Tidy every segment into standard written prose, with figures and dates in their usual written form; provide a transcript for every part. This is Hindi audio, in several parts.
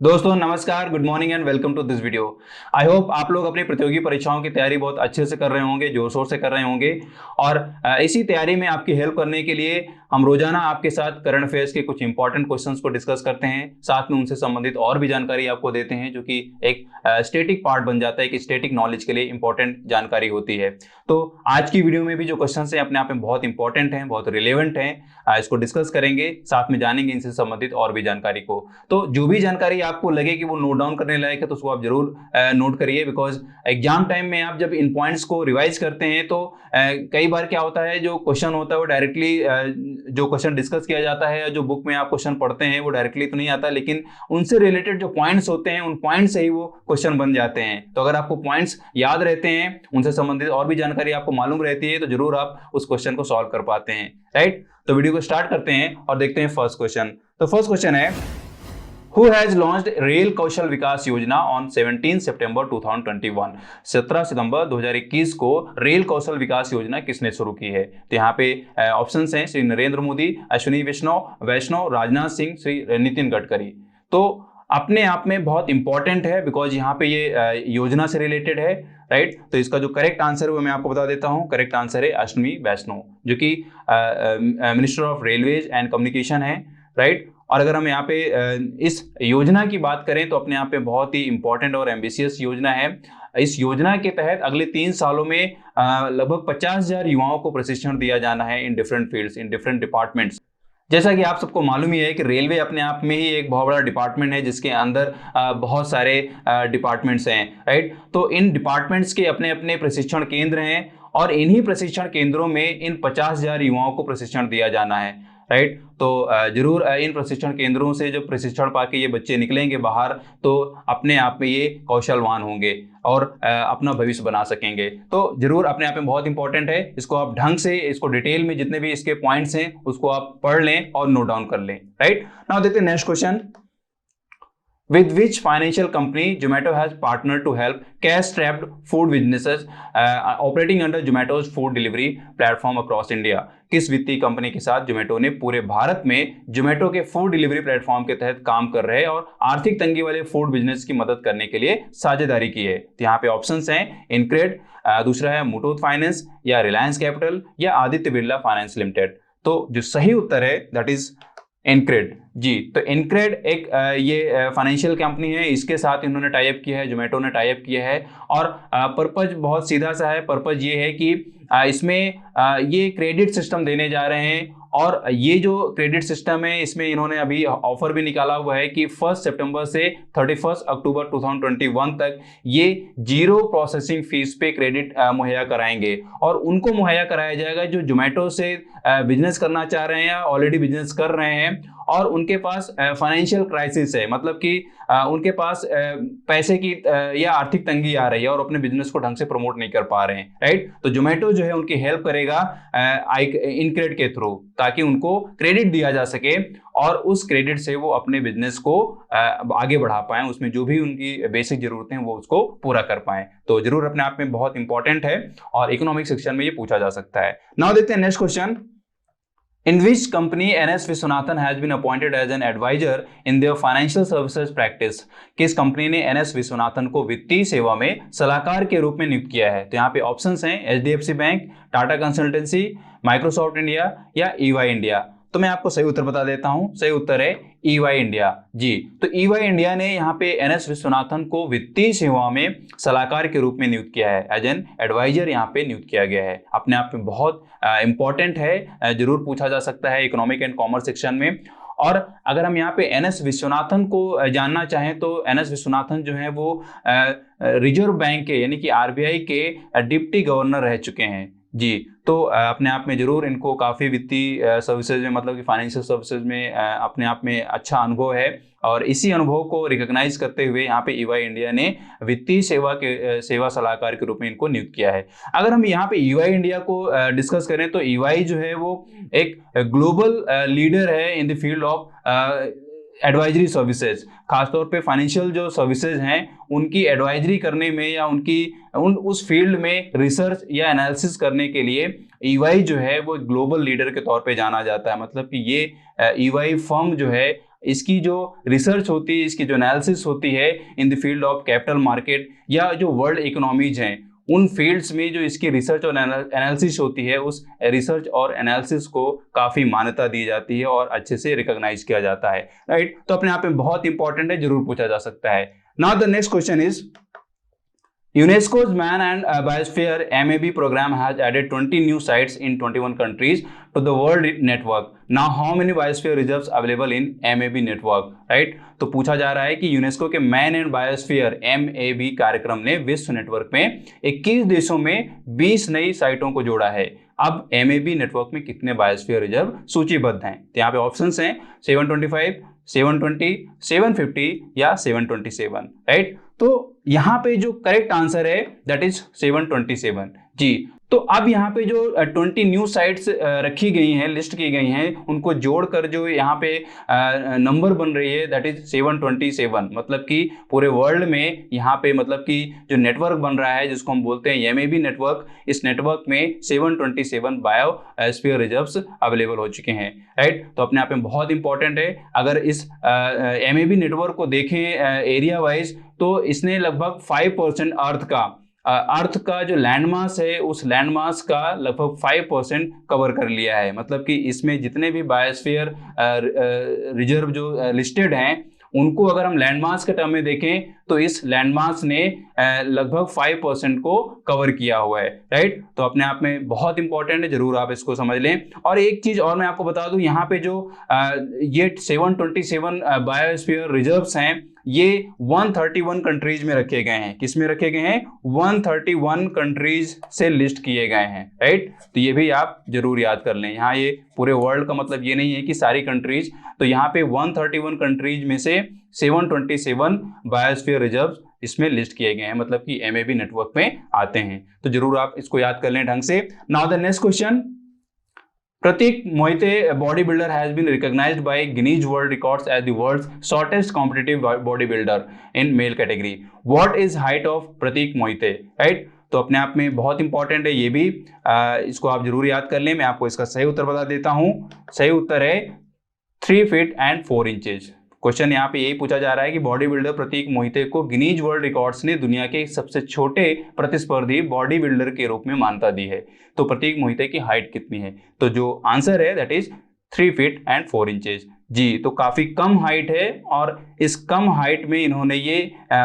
दोस्तों नमस्कार, good morning and welcome to this video. I hope आप लोग अपनी प्रतियोगी परीक्षाओं की तैयारी बहुत अच्छे से कर रहे होंगे, जोर शोर से कर रहे होंगे। और इसी तैयारी में आपकी हेल्प करने के लिए हम रोजाना आपके साथ करंट अफेयर्स के कुछ इंपॉर्टेंट क्वेश्चंस को डिस्कस करते हैं, साथ में उनसे संबंधित और भी जानकारी आपको देते हैं, जो कि एक स्टैटिक पार्ट बन जाता है कि स्टैटिक नॉलेज के लिए इंपॉर्टेंट जानकारी होती है। तो आज की वीडियो में भी जो क्वेश्चन है अपने आप में बहुत इंपॉर्टेंट हैं, बहुत रिलेवेंट हैं, इसको डिस्कस करेंगे, साथ में जानेंगे इनसे संबंधित और भी जानकारी को। तो जो भी जानकारी आपको लगे कि वो नोट डाउन करने लायक है तो उसको आप जरूर नोट करिए, बिकॉज एग्जाम टाइम में आप जब इन पॉइंट्स को रिवाइज करते हैं तो कई बार क्या होता है, जो क्वेश्चन होता है वो डायरेक्टली जो क्वेश्चन डिस्कस किया जाता है या जो बुक में आप क्वेश्चन पढ़ते हैं वो डायरेक्टली तो नहीं आता, लेकिन उनसे रिलेटेड जो पॉइंट्स होते हैं उन पॉइंट्स से ही वो क्वेश्चन बन जाते हैं। तो अगर आपको पॉइंट्स याद रहते हैं, उनसे संबंधित और भी जानकारी आपको मालूम रहती है, तो जरूर आप उस क्वेश्चन को सॉल्व कर पाते हैं। राइट, तो वीडियो को स्टार्ट करते हैं और देखते हैं फर्स्ट क्वेश्चन। तो फर्स्ट क्वेश्चन है, Who has launched रेल कौशल विकास योजना on 17 सितंबर 2021? 17 सितंबर 2021 को रेल कौशल विकास योजना किसने शुरू की है? तो यहाँ पे ऑप्शंस हैं श्री नरेंद्र मोदी, अश्विनी वैष्णव, राजनाथ सिंह, श्री नितिन गडकरी। तो अपने आप में बहुत इंपॉर्टेंट है, बिकॉज यहाँ पे ये योजना से रिलेटेड है। राइट, तो इसका जो करेक्ट आंसर है वो मैं आपको बता देता हूँ। करेक्ट आंसर है अश्विनी वैष्णव, जो कि minister of railways and communication है। राइट, और अगर हम यहाँ पे इस योजना की बात करें तो अपने आप में बहुत ही इंपॉर्टेंट और एम्बिशियस योजना है। इस योजना के तहत अगले 3 सालों में लगभग 50,000 युवाओं को प्रशिक्षण दिया जाना है in different fields, in different departments. जैसा कि आप सबको मालूम ही है कि रेलवे अपने आप में ही एक बहुत बड़ा डिपार्टमेंट है, जिसके अंदर बहुत सारे डिपार्टमेंट्स हैं। राइट, तो इन डिपार्टमेंट्स के अपने अपने प्रशिक्षण केंद्र हैं और इन्हीं प्रशिक्षण केंद्रों में इन 50,000 युवाओं को प्रशिक्षण दिया जाना है। राइट, तो जरूर इन प्रशिक्षण केंद्रों से जो प्रशिक्षण पाके ये बच्चे निकलेंगे बाहर, तो अपने आप में ये कौशलवान होंगे और अपना भविष्य बना सकेंगे। तो जरूर अपने आप में बहुत इंपॉर्टेंट है, इसको आप ढंग से, इसको डिटेल में जितने भी इसके पॉइंट्स हैं उसको आप पढ़ लें और नोट डाउन कर लें। राइट, नाउ देखते हैं next question. With which financial company Zomato has partnered to help cash-strapped food businesses operating under Zomato's food delivery platform across India? किस वित्तीय कंपनी के साथ जोमेटो ने पूरे भारत में जोमेटो के फूड डिलीवरी प्लेटफॉर्म के तहत काम कर रहे और आर्थिक तंगी वाले फूड बिजनेस की मदद करने के लिए साझेदारी की है? तो यहाँ पे ऑप्शंस हैं इनक्रेड, दूसरा है मुथूट फाइनेंस, या रिलायंस कैपिटल, या आदित्य बिरला फाइनेंस लिमिटेड। तो जो सही उत्तर है दैट इज इनक्रेड जी। तो इनक्रेड एक ये फाइनेंशियल कंपनी है, इसके साथ इन्होंने टाई अप किया है, जोमेटो ने टाई अप किया है। और पर्पज बहुत सीधा सा है। पर्पज ये है कि इसमें ये क्रेडिट सिस्टम देने जा रहे हैं, और ये जो क्रेडिट सिस्टम है इसमें इन्होंने अभी ऑफर भी निकाला हुआ है कि 1 सितंबर से 31 अक्टूबर 2021 तक ये 0 प्रोसेसिंग फीस पे क्रेडिट मुहैया कराएंगे। और उनको मुहैया कराया जाएगा जो जोमेटो से बिजनेस करना चाह रहे हैं या ऑलरेडी बिजनेस कर रहे हैं और उनके पास फाइनेंशियल क्राइसिस है, मतलब कि उनके पास पैसे की या आर्थिक तंगी आ रही है और अपने बिजनेस को ढंग से प्रमोट नहीं कर पा रहे हैं। राइट, तो जोमेटो जो है उनकी हेल्प करेगा इनक्रेड के थ्रू, ताकि उनको क्रेडिट दिया जा सके और उस क्रेडिट से वो अपने बिजनेस को आगे बढ़ा पाएं, उसमें जो भी उनकी बेसिक जरूरतें हैं वो उसको पूरा कर पाएं। तो जरूर अपने आप में बहुत इंपॉर्टेंट है और इकोनॉमिक सेक्शन में ये पूछा जा सकता है। नाउ देखते हैं next question. In which company NS Viswanathan has been appointed as an advisor in their financial services practice? किस कंपनी ने NS विश्वनाथन को वित्तीय सेवा में सलाहकार के रूप में नियुक्त किया है? तो यहाँ पे ऑप्शंस हैं HDFC bank, Tata consultancy, Microsoft India, या EY इंडिया। तो मैं आपको सही उत्तर बता देता हूं, सही उत्तर है EY इंडिया जी। तो EY इंडिया ने यहाँ पे NS विश्वनाथन को वित्तीय सेवा में सलाहकार के रूप में नियुक्त किया है, एज एन एडवाइजर यहाँ पे नियुक्त किया गया है। अपने आप में बहुत इंपॉर्टेंट है, जरूर पूछा जा सकता है इकोनॉमिक एंड कॉमर्स सेक्शन में। और अगर हम यहाँ पे NS विश्वनाथन को जानना चाहें तो NS विश्वनाथन जो है वो रिजर्व बैंक के यानी कि RBI के डिप्टी गवर्नर रह चुके हैं जी। तो अपने आप में जरूर इनको काफ़ी वित्तीय सर्विसेज में, मतलब कि फाइनेंशियल सर्विसेज में अपने आप में अच्छा अनुभव है, और इसी अनुभव को रिकॉग्नाइज करते हुए यहाँ पे EY इंडिया ने वित्तीय सेवा सलाहकार के रूप में इनको नियुक्त किया है। अगर हम यहाँ पे EY इंडिया को डिस्कस करें तो EY जो है वो एक ग्लोबल लीडर है in the field of advisory services. खासतौर पे फाइनेंशियल जो सर्विसेज हैं उनकी एडवाइजरी करने में या उस फील्ड में रिसर्च या एनालिसिस करने के लिए EY जो है वो ग्लोबल लीडर के तौर पे जाना जाता है। मतलब कि ये EY फर्म जो है इसकी जो रिसर्च होती है, इसकी जो एनालिसिस होती है in the field of capital market या जो वर्ल्ड इकोनॉमीज हैं, उन फील्ड्स में जो इसकी रिसर्च और एनालिसिस होती है, उस रिसर्च और एनालिसिस को काफ़ी मान्यता दी जाती है और अच्छे से रिकॉग्नाइज किया जाता है, राइट। तो अपने आप में बहुत इंपॉर्टेंट है, जरूर पूछा जा सकता है। Now the next question is UNESCO's Man and Biosphere MAB program has added 20 new sites in 21 countries to the world network. Now how many biosphere reserves available in MAB network? Right? तो पूछा जा रहा है कि यूनेस्को के मैन एंड बायोस्फीयर MAB कार्यक्रम ने विश्व नेटवर्क में 21 देशों में 20 नई साइटों को जोड़ा है। अब MAB नेटवर्क में कितने बायोस्फीयर रिजर्व सूचीबद्ध हैं? तो यहाँ पे ऑप्शंस हैं 725, 720, 750 या 727, राइट। तो यहाँ पे जो करेक्ट आंसर है दैट इज 727 जी। तो अब यहाँ पे जो 20 न्यू साइट्स रखी गई हैं, लिस्ट की गई हैं, उनको जोड़कर जो यहाँ पे नंबर बन रही है दैट इज 727। मतलब कि पूरे वर्ल्ड में यहाँ पे मतलब कि जो नेटवर्क बन रहा है जिसको हम बोलते हैं MAB नेटवर्क, इस नेटवर्क में 727 बायोस्फीयर रिजर्व्स अवेलेबल हो चुके हैं, राइट। तो अपने आप में बहुत इंपॉर्टेंट है। अगर इस MAB नेटवर्क को देखें एरिया वाइज तो इसने लगभग 5% अर्थ का जो लैंडमास है उस लैंडमास का लगभग 5% कवर कर लिया है। मतलब कि इसमें जितने भी बायोस्फीयर रिजर्व जो लिस्टेड हैं उनको अगर हम लैंडमास के टर्म में देखें तो इस लैंडमास ने लगभग 5% को कवर किया हुआ है, राइट। तो अपने आप में बहुत इंपॉर्टेंट है, जरूर आप इसको समझ लें। और एक चीज और मैं आपको बता दूं, यहाँ पे जो ये 727 बायोस्फीयर रिजर्व्स हैं ये 131 कंट्रीज में रखे गए हैं। किस में रखे गए हैं? 131 कंट्रीज से लिस्ट किए गए हैं, राइट। तो ये भी आप जरूर याद कर लें। यहाँ ये पूरे वर्ल्ड का मतलब ये नहीं है कि सारी कंट्रीज, तो यहाँ पे 131 कंट्रीज में से 727 बायोस्फीयर रिजर्व्स इसमें लिस्ट किए गए हैं, मतलब कि MAB नेटवर्क में आते हैं। तो जरूर आप इसको याद कर लें ढंग से। Now the next question, Pratik Moite, a bodybuilder, has been recognized by Guinness World Records as the world's shortest competitive bodybuilder in male category. What is height of Pratik Moite? Right? तो अपने आप में बहुत इंपॉर्टेंट है ये भी, इसको आप जरूर याद कर लें। मैं आपको इसका सही उत्तर बता देता हूं। सही उत्तर है 3 फीट एंड 4 इंचेज। क्वेश्चन यहाँ पे यही पूछा जा रहा है कि बॉडी बिल्डर प्रतीक मोहिते को गिनीज वर्ल्ड रिकॉर्ड्स ने दुनिया के सबसे छोटे प्रतिस्पर्धी बॉडी बिल्डर के रूप में मान्यता दी है। तो प्रतीक मोहिते की हाइट कितनी है? तो जो आंसर है that is 3 feet and 4 inches जी। तो काफी कम हाइट है और इस कम हाइट में इन्होंने ये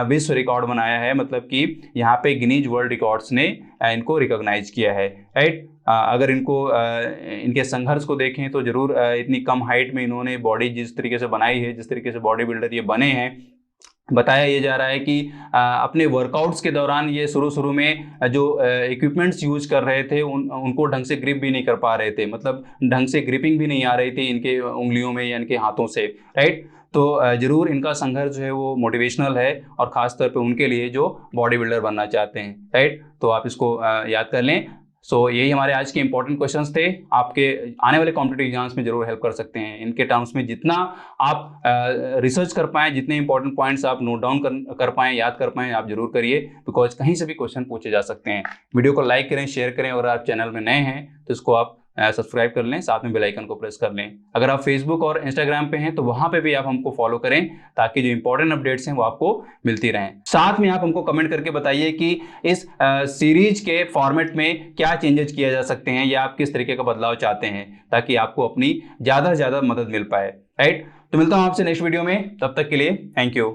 विश्व रिकॉर्ड बनाया है। मतलब कि यहाँ पे गिनीज वर्ल्ड रिकॉर्ड्स ने इनको रिकॉग्नाइज किया है, राइट। अगर इनको इनके संघर्ष को देखें तो जरूर इतनी कम हाइट में इन्होंने बॉडी जिस तरीके से बनाई है, जिस तरीके से बॉडी बिल्डर ये बने हैं, बताया ये जा रहा है कि अपने वर्कआउट्स के दौरान ये शुरू में जो इक्विपमेंट्स यूज कर रहे थे उनको ढंग से ग्रिप भी नहीं कर पा रहे थे। मतलब ढंग से ग्रिपिंग भी नहीं आ रही थी इनके उंगलियों में या इनके हाथों से, राइट। तो जरूर इनका संघर्ष जो है वो मोटिवेशनल है और खासतौर पे उनके लिए जो बॉडी बिल्डर बनना चाहते हैं, राइट। तो आप इसको याद कर लें। सो यही हमारे आज के इंपॉर्टेंट क्वेश्चंस थे, आपके आने वाले कॉम्पिटिटिव एग्जाम्स में जरूर हेल्प कर सकते हैं। इनके टर्म्स में जितना आप रिसर्च कर पाएँ, जितने इंपॉर्टेंट पॉइंट्स आप नोट डाउन कर पाएँ, याद कर पाएँ, आप जरूर करिए, बिकॉज कहीं से भी क्वेश्चन पूछे जा सकते हैं। वीडियो को लाइक करें, शेयर करें और आप चैनल में नए हैं तो इसको आप सब्सक्राइब कर लें, साथ में बेल आइकन को प्रेस कर लें। अगर आप फेसबुक और इंस्टाग्राम पे हैं तो वहां पे भी आप हमको फॉलो करें ताकि जो इंपॉर्टेंट अपडेट्स हैं वो आपको मिलती रहें। साथ में आप हमको कमेंट करके बताइए कि इस सीरीज के फॉर्मेट में क्या चेंजेस किया जा सकते हैं या आप किस तरीके का बदलाव चाहते हैं, ताकि आपको अपनी ज्यादा से ज्यादा मदद मिल पाए, राइट। तो मिलता हूं आपसे नेक्स्ट वीडियो में, तब तक के लिए थैंक यू।